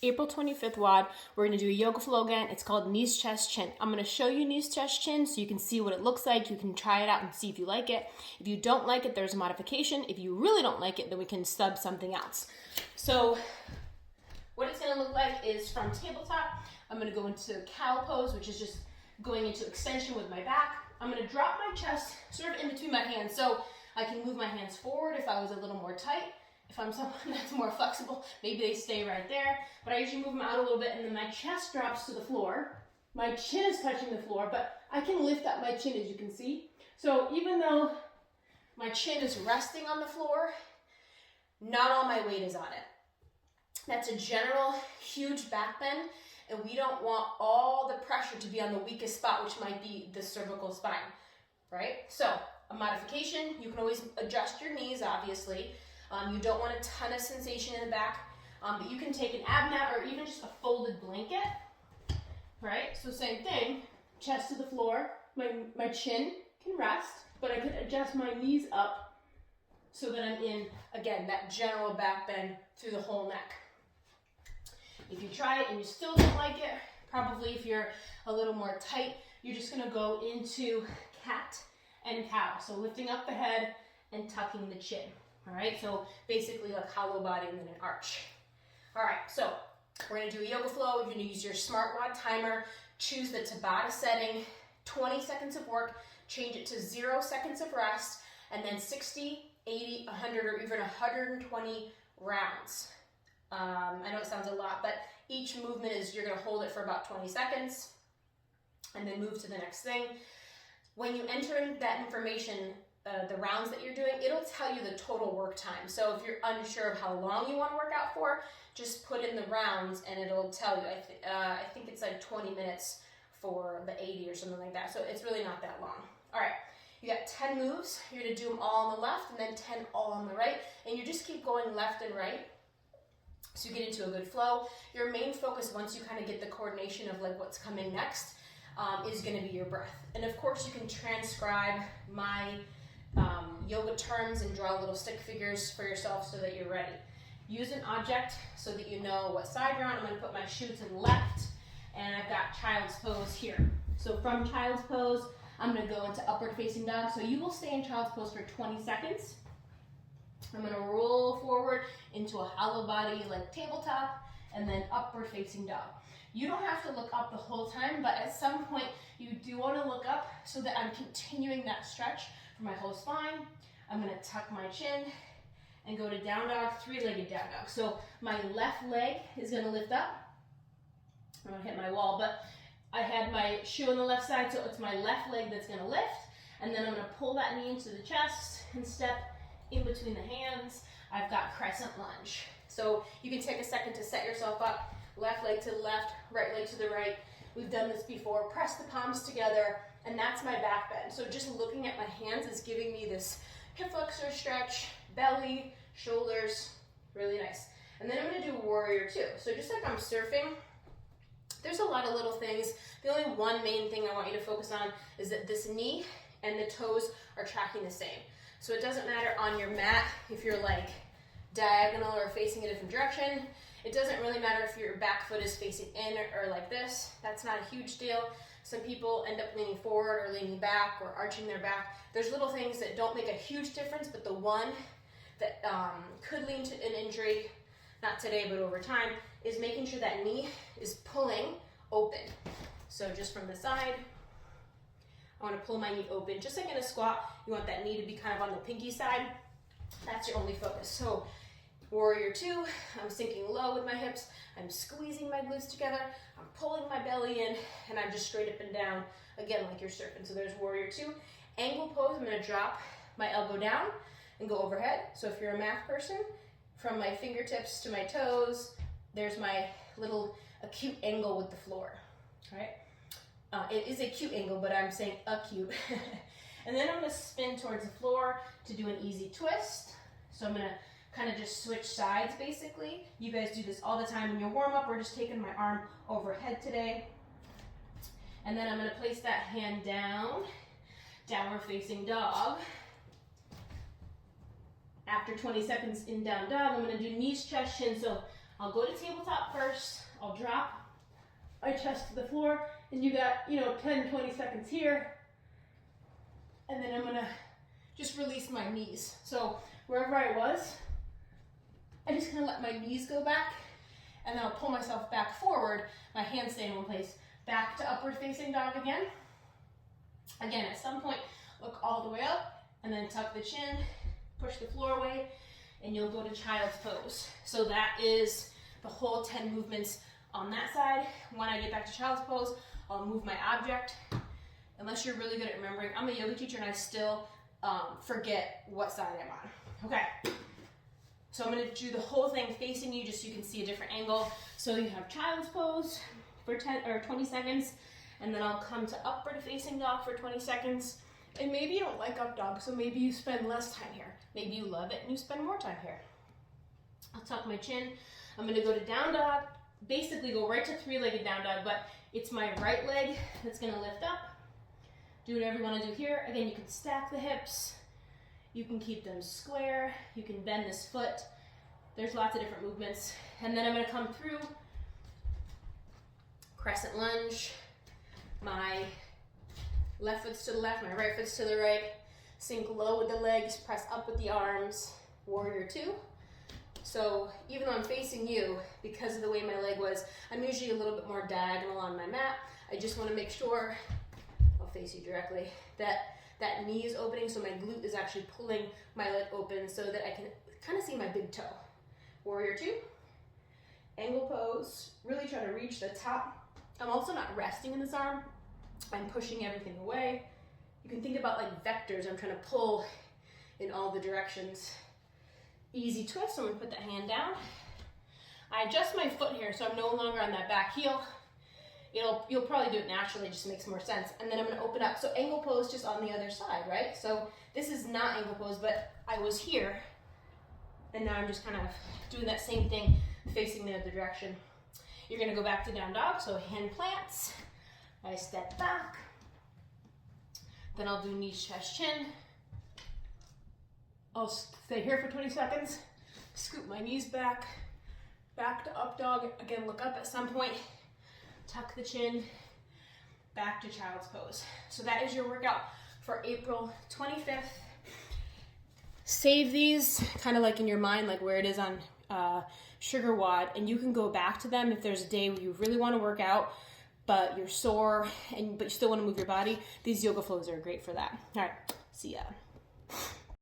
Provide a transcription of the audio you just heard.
April 25th WOD, we're going to do a yoga flow again. It's called knees, chest, chin. I'm going to show you knees, chest, chin so you can see what it looks like. You can try it out and see if you like it. If you don't like it, there's a modification. If you really don't like it, then we can sub something else. So what it's going to look like is from tabletop, I'm going to go into cow pose, which is just going into extension with my back. I'm going to drop my chest sort of in between my hands so I can move my hands forward if I was a little more tight. If I'm someone that's more flexible, maybe they stay right there. But I usually move them out a little bit and then my chest drops to the floor. My chin is touching the floor, but I can lift up my chin as you can see. So even though my chin is resting on the floor, not all my weight is on it. That's a general huge back bend, and we don't want all the pressure to be on the weakest spot, which might be the cervical spine, right? So a modification, you can always adjust your knees, obviously. You don't want a ton of sensation in the back, but you can take an ab mat or even just a folded blanket, right? So same thing, chest to the floor, my chin can rest, but I can adjust my knees up so that I'm in, again, that general back bend through the whole neck. If you try it and you still don't like it, probably if you're a little more tight, you're just gonna go into cat and cow. So lifting up the head and tucking the chin. All right, so basically like hollow body and then an arch. All right, so we're gonna do a yoga flow. You're gonna use your smart WOD timer, choose the TABATA setting, 20 seconds of work, change it to 0 seconds of rest, and then 60, 80, 100, or even 120 rounds. I know it sounds a lot, but each movement is, you're gonna hold it for about 20 seconds and then move to the next thing. When you enter in that information, the rounds that you're doing, it'll tell you the total work time. So if you're unsure of how long you want to work out for, just put in the rounds and it'll tell you. I think it's like 20 minutes for the 80 or something like that. So it's really not that long. All right, you got 10 moves. You're going to do them all on the left and then 10 all on the right. And you just keep going left and right so you get into a good flow. Your main focus, once you kind of get the coordination of like what's coming next, is going to be your breath. And of course you can transcribe my yoga terms and draw little stick figures for yourself so that you're ready. Use an object so that you know what side you're on. I'm going to put my shoe to the left, and I've got child's pose here. So from child's pose, I'm going to go into upward facing dog. So you will stay in child's pose for 20 seconds. I'm going to roll forward into a hollow body like tabletop, and then upward facing dog. You don't have to look up the whole time, but at some point you do want to look up so that I'm continuing that stretch for my whole spine. I'm going to tuck my chin and go to down dog, three-legged down dog. So my left leg is going to lift up. I'm going to hit my wall, but I had my shoe on the left side, so it's my left leg that's going to lift, and then I'm going to pull that knee into the chest and step in between the hands. I've got crescent lunge. So you can take a second to set yourself up. Left leg to the left, right leg to the right. We've done this before. Press the palms together, and that's my back bend. So just looking at my hands is giving me this hip flexor stretch, belly, shoulders, really nice. And then I'm gonna do warrior two. So just like I'm surfing, there's a lot of little things. The only one main thing I want you to focus on is that this knee and the toes are tracking the same. So it doesn't matter on your mat if you're like diagonal or facing a different direction. It doesn't really matter if your back foot is facing in or like this. That's not a huge deal. Some people end up leaning forward or leaning back or arching their back. There's little things that don't make a huge difference, but the one that could lead to an injury, not today, but over time, is making sure that knee is pulling open. So just from the side, I want to pull my knee open. Just like in a squat, you want that knee to be kind of on the pinky side. That's your only focus. So warrior two, I'm sinking low with my hips, I'm squeezing my glutes together, I'm pulling my belly in, and I'm just straight up and down, again, like you're surfing. So there's warrior two. Angle pose, I'm gonna drop my elbow down and go overhead. So if you're a math person, from my fingertips to my toes, there's my little acute angle with the floor, right? It is a cute angle, but I'm saying acute. And then I'm gonna spin towards the floor to do an easy twist. So I'm gonna kind of just switch sides basically. You guys do this all the time in your warm up. We're just taking my arm overhead today. And then I'm going to place that hand down, downward facing dog. After 20 seconds in down dog, I'm going to do knees, chest, chin. So I'll go to tabletop first. I'll drop my chest to the floor, and you got, 10, 20 seconds here. And then I'm gonna just release my knees. So wherever I was, I just kind of let my knees go back, and then I'll pull myself back forward, my hands stay in one place, back to upward facing dog again. Again, at some point, look all the way up, and then tuck the chin, push the floor away, and you'll go to child's pose. So that is the whole 10 movements on that side. When I get back to child's pose, I'll move my object. Unless you're really good at remembering, I'm a yoga teacher and I still forget what side I'm on. Okay, so I'm gonna do the whole thing facing you just so you can see a different angle. So you have child's pose for 10 or 20 seconds, and then I'll come to upward facing dog for 20 seconds. And maybe you don't like up dog, so maybe you spend less time here. Maybe you love it and you spend more time here. I'll tuck my chin. I'm gonna go to down dog, basically go right to three-legged down dog, but it's my right leg that's gonna lift up. Do whatever you wanna do here. Again, you can stack the hips. You can keep them square. You can bend this foot. There's lots of different movements. And then I'm gonna come through Crescent Lunge. My left foot's to the left, my right foot's to the right. Sink low with the legs, press up with the arms. Warrior two. So even though I'm facing you, because of the way my leg was, I'm usually a little bit more diagonal on my mat. I just want to make sure, I'll face you directly, that that knee is opening, so my glute is actually pulling my leg open so that I can kind of see my big toe. Warrior two. Angle pose. Really try to reach the top. I'm also not resting in this arm. I'm pushing everything away. You can think about like vectors. I'm trying to pull in all the directions. Easy twist, so I'm gonna put that hand down. I adjust my foot here, so I'm no longer on that back heel. You'll probably do it naturally, it just makes more sense. And then I'm gonna open up. So angle pose just on the other side, right? So this is not angle pose, but I was here, and now I'm just kind of doing that same thing, facing the other direction. You're gonna go back to down dog, so hand plants. I step back. Then I'll do knees, chest, chin. I'll stay here for 20 seconds, scoop my knees back, back to up dog. Again, look up at some point, tuck the chin, back to child's pose. So that is your workout for April 25th. Save these kind of like in your mind, like where it is on Sugar Wad, and you can go back to them if there's a day where you really want to work out, but you're sore, but you still want to move your body. These yoga flows are great for that. All right, see ya.